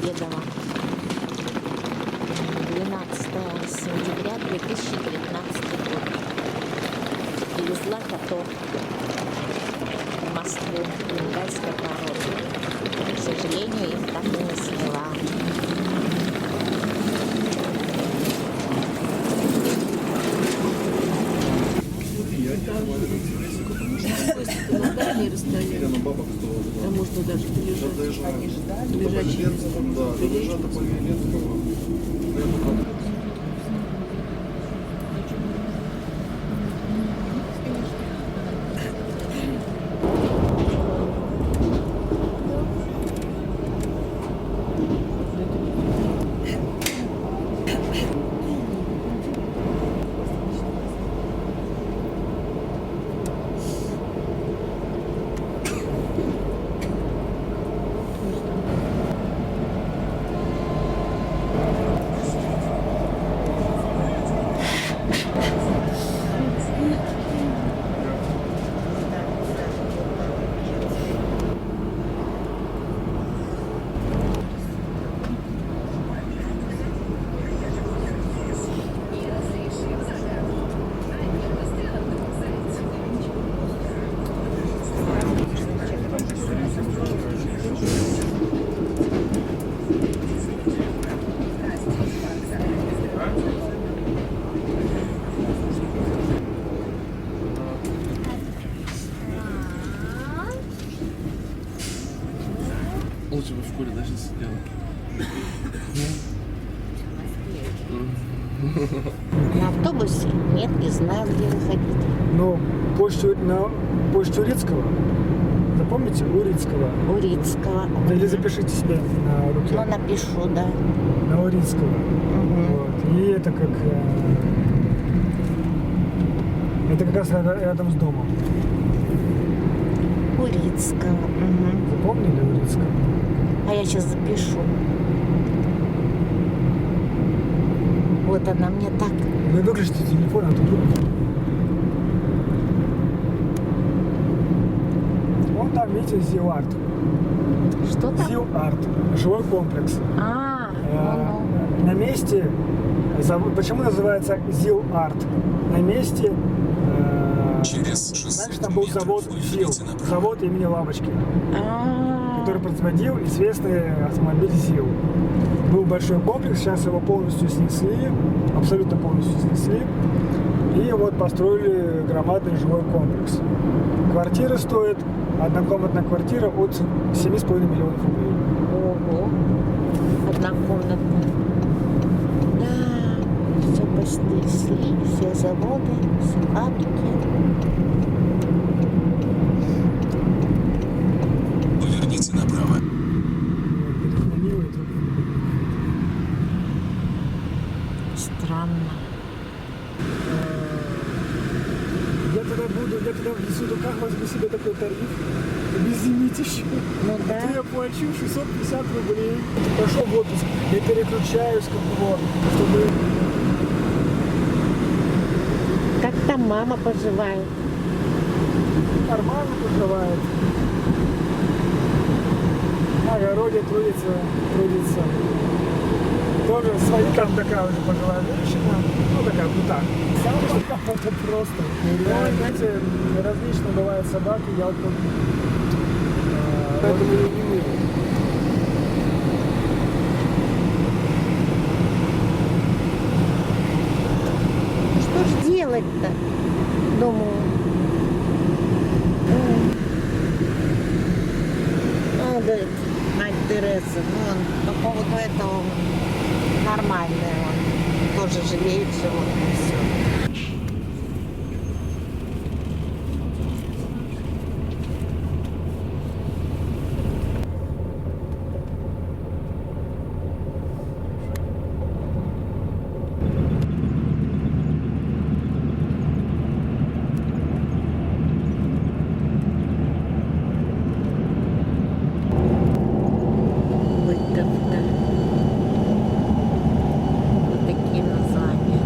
Домодедово. 12 сентября 2019 год. Привезла котов в Москву, бенгальской породы. К сожалению, их так и не сняла. Там можно даже лежачий. Лучше бы в школе даже сидела. На автобусе? Нет, не знаю, где выходить. Ну, на почту Урицкого. Запомните? Урицкого. Урицкого. Или запишите себе на руке. Ну, напишу, да. На Урицкого. Вот. И это как... Это как раз рядом с домом. Урицкого. Угу. Запомнили Урицкого? А я сейчас запишу. Вот она мне так. Вы выключите телефон, а то вдруг... Вон там, видите, Зил-Арт. Что там? Зил-Арт. Жилой комплекс. Ну. На месте... Почему называется Зил-Арт? На месте... Раньше там был завод ЗИЛ, завод имени Лавочки, который производил известный автомобиль ЗИЛ. Был большой комплекс, сейчас его полностью снесли, абсолютно полностью снесли. И вот построили громадный жилой комплекс. Квартира стоит, однокомнатная квартира от 7,5 миллионов рублей. Ого. Однокомнатная. Да, все поснесли, все заводы, все фабрики. Поверните направо. Странно. Я тогда внесу, ну как возьму себе такой тариф, без зимить еще. Ну да. То я плачу 650 рублей. Пошел в отпуск, я переключаюсь как его, чтобы... Как там мама поживает? Нормально поживает. На огороде трудится. Тоже свои, там такая уже пожилая женщина, ну такая, ну так. Это просто. Знаете, различные бывают собаки, я вот поэтому я не мыю. Что ж делать-то? Думаю. Ну, говорит, мать Тереза, ну он по поводу этого нормальный, он тоже жалеет животных, все. Вот такие названия.